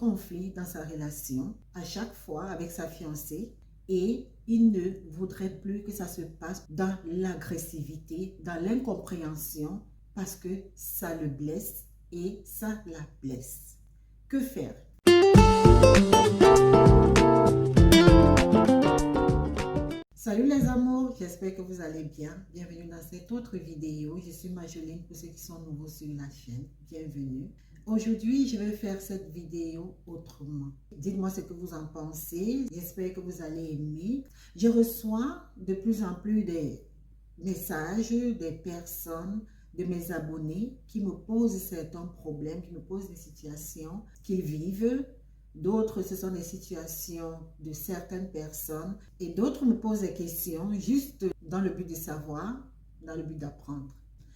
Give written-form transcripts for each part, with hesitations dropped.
conflits dans sa relation, à chaque fois avec sa fiancée, et il ne voudrait plus que ça se passe dans l'agressivité, dans l'incompréhension, parce que ça le blesse et ça la blesse. Que faire? Salut les amours, j'espère que vous allez bien. Bienvenue dans cette autre vidéo. Je suis Marjoline pour ceux qui sont nouveaux sur la chaîne. Bienvenue. Aujourd'hui, je vais faire cette vidéo autrement. Dites-moi ce que vous en pensez. J'espère que vous allez aimer. Je reçois de plus en plus des messages des personnes, de mes abonnés qui me posent certains problèmes, qui me posent des situations qu'ils vivent. D'autres, ce sont des situations de certaines personnes et d'autres me posent des questions juste dans le but de savoir, dans le but d'apprendre.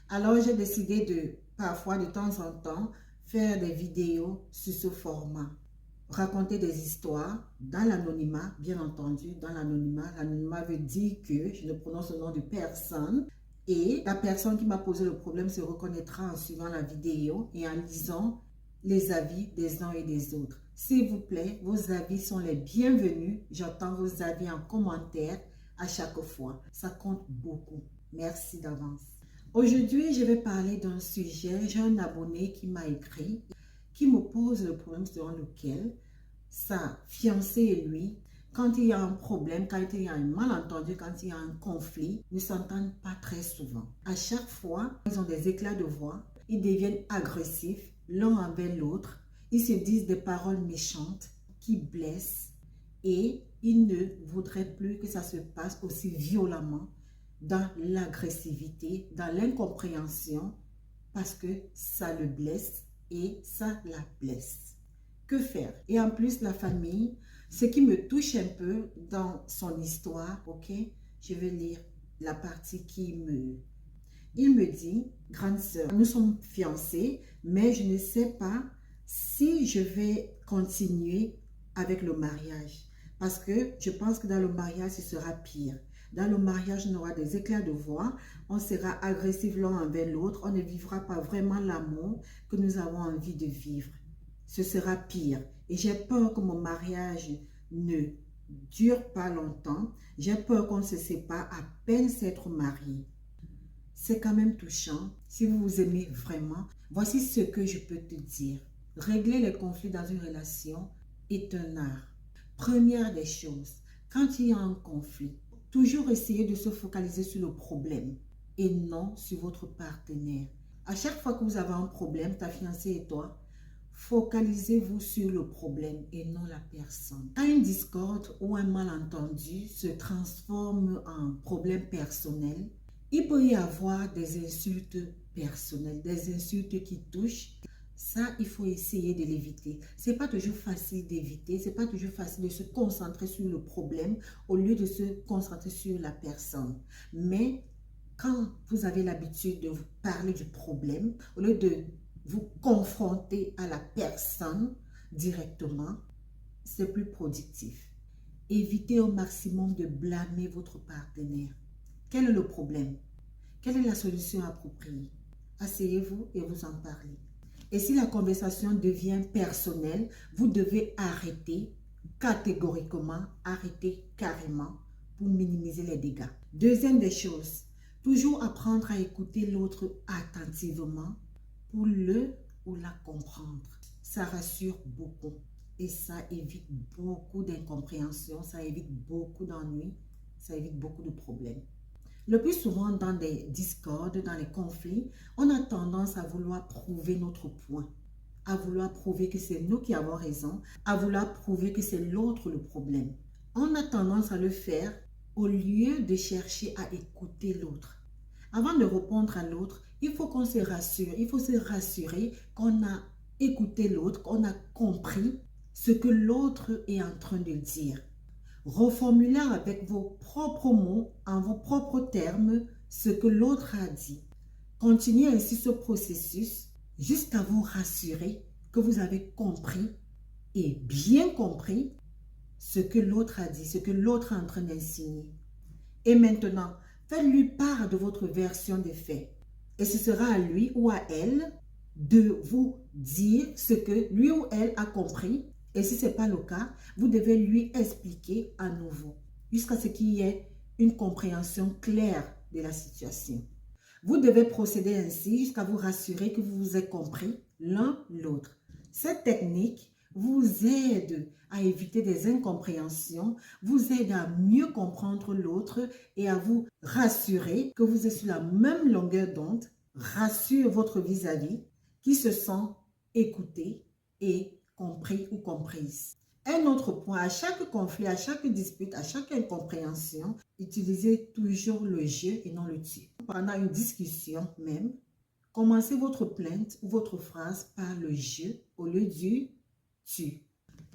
Alors, j'ai décidé de, parfois, de temps en temps, faire des vidéos sur ce format. Raconter des histoires dans l'anonymat, bien entendu, dans l'anonymat. L'anonymat veut dire que je ne prononce le nom de personne et la personne qui m'a posé le problème se reconnaîtra en suivant la vidéo et en lisant les avis des uns et des autres. S'il vous plaît, vos avis sont les bienvenus. J'entends vos avis en commentaire à chaque fois. Ça compte beaucoup. Merci d'avance. Aujourd'hui, je vais parler d'un sujet. J'ai un abonné qui m'a écrit, qui me pose le problème selon lequel sa fiancée et lui, quand il y a un problème, quand il y a un malentendu, quand il y a un conflit, ne s'entendent pas très souvent. À chaque fois, ils ont des éclats de voix, ils deviennent agressifs l'un envers l'autre, ils se disent des paroles méchantes qui blessent et ils ne voudraient plus que ça se passe aussi violemment dans l'agressivité, dans l'incompréhension, parce que ça le blesse et ça la blesse. Que faire? Et en plus, la famille, ce qui me touche un peu dans son histoire, ok? Je vais lire la partie Il me dit, grande sœur, nous sommes fiancés, mais je ne sais pas si je vais continuer avec le mariage. Parce que je pense que dans le mariage, ce sera pire. Dans le mariage, on aura des éclats de voix, on sera agressif l'un envers l'autre, on ne vivra pas vraiment l'amour que nous avons envie de vivre. Ce sera pire. Et j'ai peur que mon mariage ne dure pas longtemps. J'ai peur qu'on se sépare à peine s'être marié. C'est quand même touchant. Si vous vous aimez vraiment, voici ce que je peux te dire. Régler les conflits dans une relation est un art. Première des choses, quand il y a un conflit, toujours essayer de se focaliser sur le problème et non sur votre partenaire. À chaque fois que vous avez un problème, ta fiancée et toi, focalisez-vous sur le problème et non la personne. Quand une discorde ou un malentendu se transforme en problème personnel, il peut y avoir des insultes personnelles, des insultes qui touchent. Ça, il faut essayer de l'éviter. Ce n'est pas toujours facile d'éviter, ce n'est pas toujours facile de se concentrer sur le problème au lieu de se concentrer sur la personne. Mais quand vous avez l'habitude de vous parler du problème, au lieu de vous confronter à la personne directement, c'est plus productif. Évitez au maximum de blâmer votre partenaire. Quel est le problème? Quelle est la solution appropriée? Asseyez-vous et vous en parlez. Et si la conversation devient personnelle, vous devez arrêter catégoriquement, arrêter carrément pour minimiser les dégâts. Deuxième des choses, toujours apprendre à écouter l'autre attentivement pour le ou la comprendre. Ça rassure beaucoup et ça évite beaucoup d'incompréhension, ça évite beaucoup d'ennuis, ça évite beaucoup de problèmes. Le plus souvent, dans des discordes, dans les conflits, on a tendance à vouloir prouver notre point, à vouloir prouver que c'est nous qui avons raison, à vouloir prouver que c'est l'autre le problème. On a tendance à le faire au lieu de chercher à écouter l'autre. Avant de répondre à l'autre, il faut qu'on se rassure, il faut se rassurer qu'on a écouté l'autre, qu'on a compris ce que l'autre est en train de dire. Reformulez avec vos propres mots, en vos propres termes, ce que l'autre a dit. Continuez ainsi ce processus jusqu'à vous rassurer que vous avez compris et bien compris ce que l'autre a dit, ce que l'autre est en train d'insinuer. Et maintenant, faites-lui part de votre version des faits. Et ce sera à lui ou à elle de vous dire ce que lui ou elle a compris. Et si ce n'est pas le cas, vous devez lui expliquer à nouveau jusqu'à ce qu'il y ait une compréhension claire de la situation. Vous devez procéder ainsi jusqu'à vous rassurer que vous vous êtes compris l'un l'autre. Cette technique vous aide à éviter des incompréhensions, vous aide à mieux comprendre l'autre et à vous rassurer que vous êtes sur la même longueur d'onde, rassure votre vis-à-vis qui se sent écouté et compris ou comprise. Un autre point, à chaque conflit, à chaque dispute, à chaque incompréhension, utilisez toujours le je et non le tu. Pendant une discussion même, commencez votre plainte ou votre phrase par le je au lieu du tu.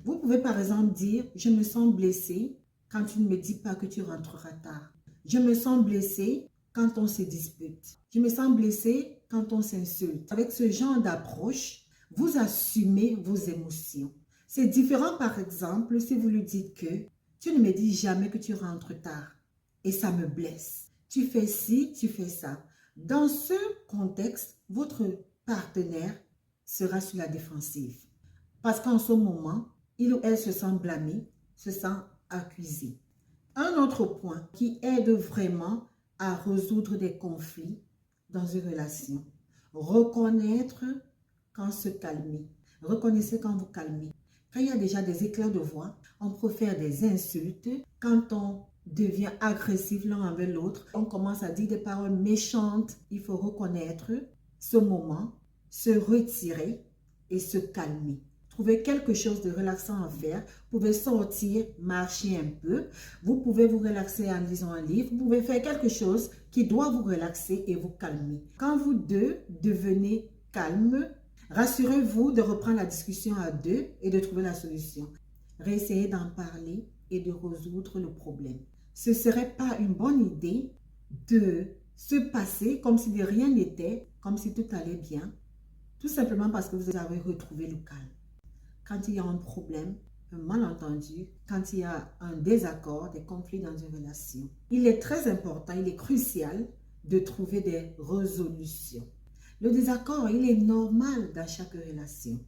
Vous pouvez par exemple dire « Je me sens blessé quand tu ne me dis pas que tu rentreras tard. Je me sens blessé quand on se dispute. Je me sens blessé quand on s'insulte. » Avec ce genre d'approche, vous assumez vos émotions. C'est différent par exemple si vous lui dites que tu ne me dis jamais que tu rentres tard et ça me blesse. Tu fais ci, tu fais ça. Dans ce contexte, votre partenaire sera sur la défensive. Parce qu'en ce moment, il ou elle se sent blâmé, se sent accusé. Un autre point qui aide vraiment à résoudre des conflits dans une relation. Reconnaître quand se calmer. Reconnaissez quand vous calmez. Quand il y a déjà des éclats de voix, on préfère des insultes. Quand on devient agressif l'un envers l'autre, on commence à dire des paroles méchantes. Il faut reconnaître ce moment, se retirer et se calmer. Trouvez quelque chose de relaxant à faire. Vous pouvez sortir, marcher un peu. Vous pouvez vous relaxer en lisant un livre. Vous pouvez faire quelque chose qui doit vous relaxer et vous calmer. Quand vous deux devenez calmes, rassurez-vous de reprendre la discussion à deux et de trouver la solution. Réessayez d'en parler et de résoudre le problème. Ce ne serait pas une bonne idée de se passer comme si de rien n'était, comme si tout allait bien, tout simplement parce que vous avez retrouvé le calme. Quand il y a un problème, un malentendu, quand il y a un désaccord, des conflits dans une relation, il est très important, il est crucial de trouver des résolutions. Le désaccord, il est normal dans chaque relation.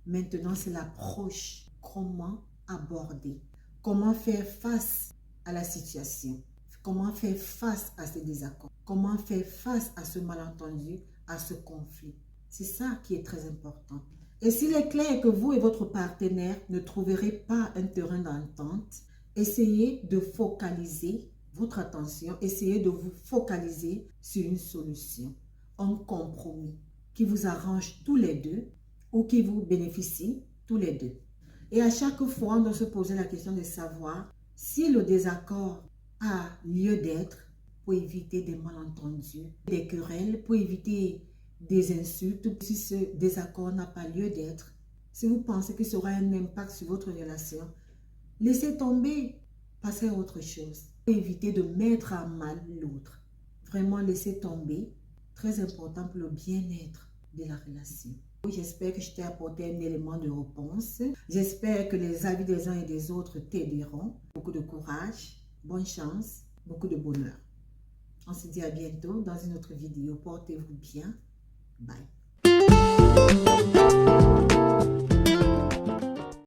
Maintenant, c'est l'approche. Comment aborder? Comment faire face à la situation? Comment faire face à ces désaccords? Comment faire face à ce malentendu, à ce conflit? C'est ça qui est très important. Et s'il est clair que vous et votre partenaire ne trouverez pas un terrain d'entente, essayez de focaliser votre attention, essayez de vous focaliser sur une solution. Un compromis qui vous arrange tous les deux ou qui vous bénéficie tous les deux. Et à chaque fois, on doit se poser la question de savoir si le désaccord a lieu d'être pour éviter des malentendus, des querelles, pour éviter des insultes. Si ce désaccord n'a pas lieu d'être, si vous pensez que ça aura un impact sur votre relation, laissez tomber, passez à autre chose. Pour éviter de mettre à mal l'autre. Vraiment laissez tomber. Très important pour le bien-être de la relation. J'espère que je t'ai apporté un élément de réponse. J'espère que les avis des uns et des autres t'aideront. Beaucoup de courage, bonne chance, beaucoup de bonheur. On se dit à bientôt dans une autre vidéo. Portez-vous bien. Bye.